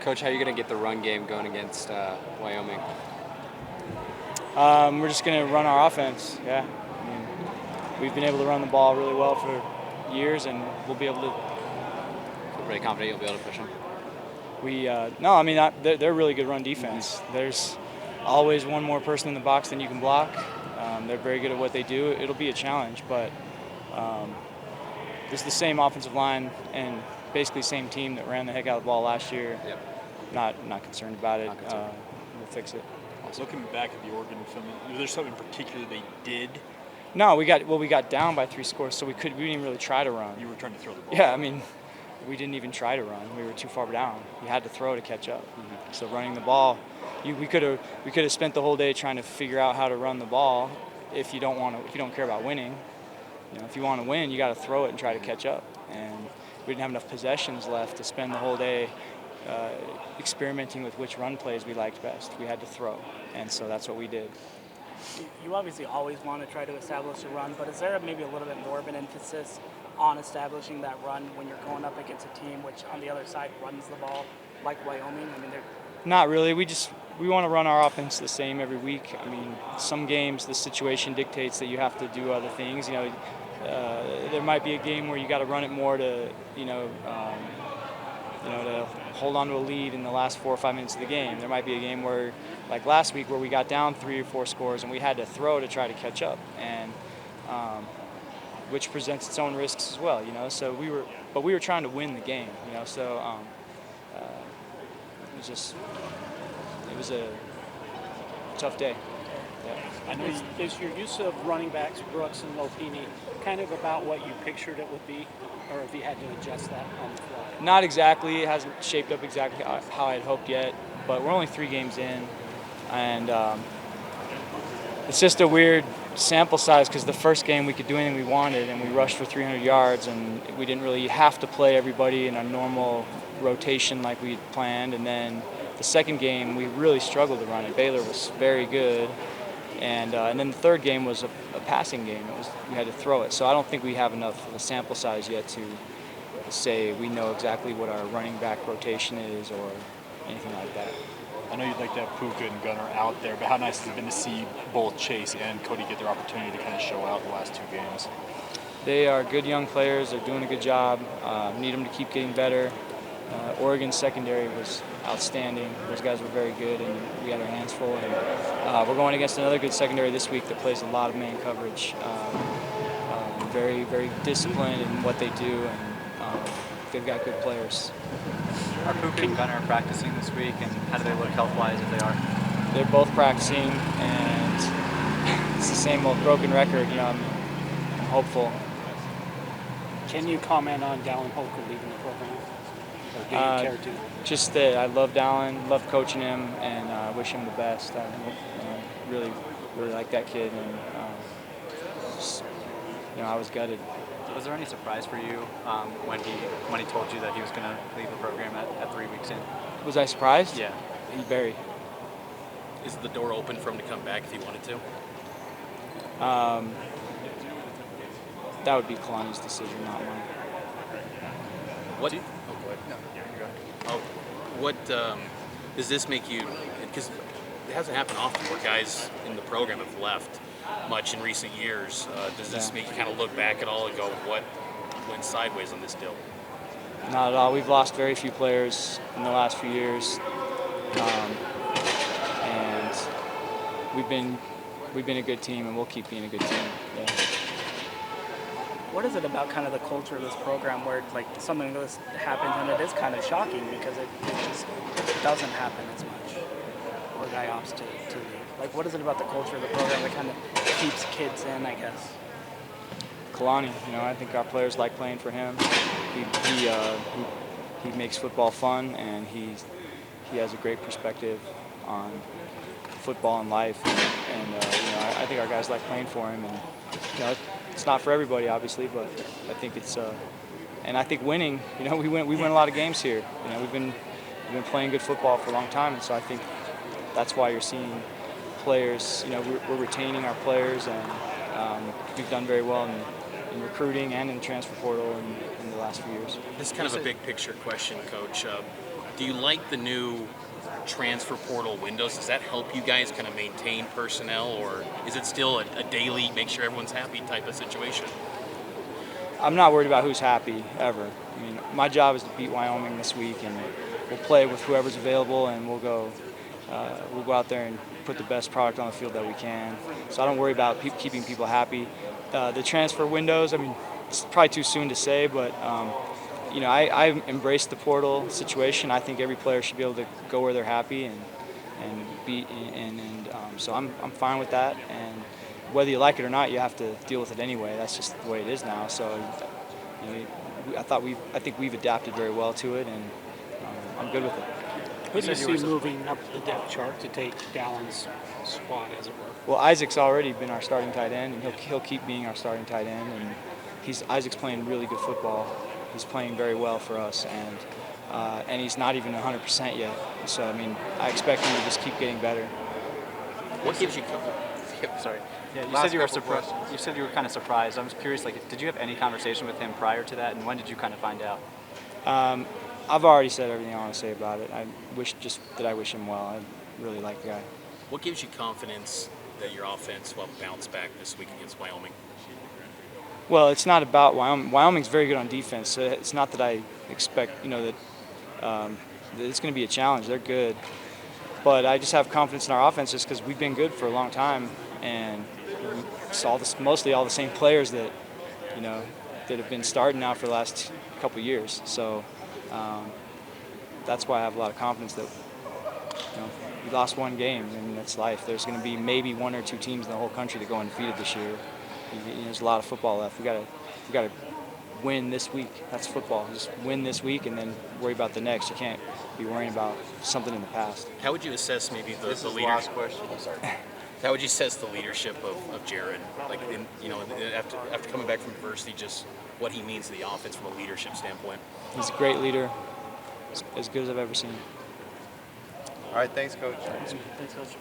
Coach, how are you going to get the run game going against Wyoming? We're just going to run our offense, yeah. I mean, we've been able to run the ball really well for years, and we'll be able to. Pretty confident you'll be able to push them? No, I mean, they're a really good run defense. There's always one more person in the box than you can block. They're very good at what they do. It'll be a challenge, but it's the same offensive line and basically same team that ran the heck out of the ball last year. Yep. Not concerned about it. We'll fix it. Looking back at the Oregon film, was there something in particular they did? No, we got down by 3 scores, so we didn't even really try to run. You were trying to throw the ball. Yeah, I mean, we didn't even try to run. We were too far down. You had to throw to catch up. Mm-hmm. So running the ball, we could have spent the whole day trying to figure out how to run the ball. If you don't care about winning, if you want to win, you got to throw it and try to catch up. And we didn't have enough possessions left to spend the whole day experimenting with which run plays we liked best. We had to throw, and so that's what we did. You obviously always want to try to establish a run, but is there maybe a little bit more of an emphasis on establishing that run when you're going up against a team which on the other side runs the ball like Wyoming? I mean, not really. We want to run our offense the same every week. I mean, some games the situation dictates that you have to do other things. There might be a game where you got to run it more to to hold on to a lead in the last 4 or 5 minutes of the game. There might be a game where, like last week, where we got down 3 or 4 scores and we had to throw to try to catch up, and which presents its own risks as well. So we were trying to win the game. So it was a tough day. Yeah. I know is your use of running backs Brooks and Lopini kind of about what you pictured it would be, or have you had to adjust that on the fly? Not exactly. It hasn't shaped up exactly how I'd hoped yet, but we're only 3 games in, and it's just a weird sample size because the first game we could do anything we wanted, and we rushed for 300 yards, and we didn't really have to play everybody in a normal rotation like we had planned, and then the second game we really struggled to run it. Baylor was very good. And then the third game was a passing game. We had to throw it. So I don't think we have enough of a sample size yet to say we know exactly what our running back rotation is or anything like that. I know you'd like to have Puka and Gunnar out there, but how nice has it been to see both Chase and Cody get their opportunity to kind of show out the last 2 games? They are good young players. They're doing a good job. Need them to keep getting better. Oregon's secondary was outstanding. Those guys were very good, and we had our hands full. And we're going against another good secondary this week that plays a lot of man coverage. Very, very disciplined in what they do, and they've got good players. Are Puka and Gunnar practicing this week, and how do they look health-wise if they are? They're both practicing, and it's the same old broken record. I'm hopeful. Can you comment on Dallin Holker leaving the program? Or do you care to? Just that I love Dallin, love coaching him, and wish him the best. I really, really like that kid, and I was gutted. Was there any surprise for you when he told you that he was going to leave the program at 3 weeks in? Was I surprised? Yeah. Very. Is the door open for him to come back if he wanted to? That would be Kalani's decision, not mine. What? Go ahead. No, you go. What does this make you? Because it hasn't happened often where guys in the program have left much in recent years. Does this make you kind of look back at all and go, what went sideways on this deal? Not at all. We've lost very few players in the last few years, and we've been a good team, and we'll keep being a good team. Yeah. what is it about kind of the culture of this program where like something like this happens and it is kind of shocking because it just doesn't happen as much, or guy opts to leave? Like, what is it about the culture of the program that kind of keeps kids in, I guess? Kalani, I think our players like playing for him. He makes football fun, and he has a great perspective on football and life, and I think our guys like playing for him, and it's not for everybody, obviously, but I think it's and I think winning. We win a lot of games here. We've been playing good football for a long time, and so I think that's why you're seeing players. We're retaining our players, and we've done very well in recruiting and in the transfer portal in the last few years. This is kind of a big picture question, Coach. Do you like the new transfer portal windows? Does that help you guys kind of maintain personnel, or is it still a daily make sure everyone's happy type of situation? I'm not worried about who's happy ever. I mean, my job is to beat Wyoming this week, and we'll play with whoever's available, and we'll go out there and put the best product on the field that we can. So I don't worry about keeping people happy. The transfer windows, I mean, it's probably too soon to say, but you know, I embrace the portal situation. I think every player should be able to go where they're happy and be so I'm fine with that. And whether you like it or not, you have to deal with it anyway. That's just the way it is now. So you know, I think we've adapted very well to it, and I'm good with it. Who do you see moving up the depth chart to take Dallin's spot, as it were? Well, Isaac's already been our starting tight end, and he'll keep being our starting tight end. And Isaac's playing really good football. He's playing very well for us, and he's not even 100% yet. So I mean, I expect him to just keep getting better. What gives you? Sorry. Yeah, you said you were surprised. You said you were kind of surprised. I was curious, like, did you have any conversation with him prior to that, and when did you kind of find out? I've already said everything I want to say about it. I wish him well. I really like the guy. What gives you confidence that your offense will bounce back this week against Wyoming? Well, it's not about Wyoming. Wyoming's very good on defense. So it's not that I expect, you know, that it's going to be a challenge. They're good, but I just have confidence in our offense just because we've been good for a long time, and it's mostly all the same players that, you know, that have been starting now for the last couple of years. So that's why I have a lot of confidence that, you know, we lost one game. I mean, that's life. There's going to be maybe one or two teams in the whole country that go undefeated this year. There's a lot of football left. We gotta win this week. That's football. Just win this week and then worry about the next. You can't be worrying about something in the past. How would you assess maybe the leadership? Last question. Sorry. How would you assess the leadership of Jared? Like, after coming back from adversity, just what he means to the offense from a leadership standpoint. He's a great leader, as good as I've ever seen. All right, thanks, Coach. Thanks, Coach.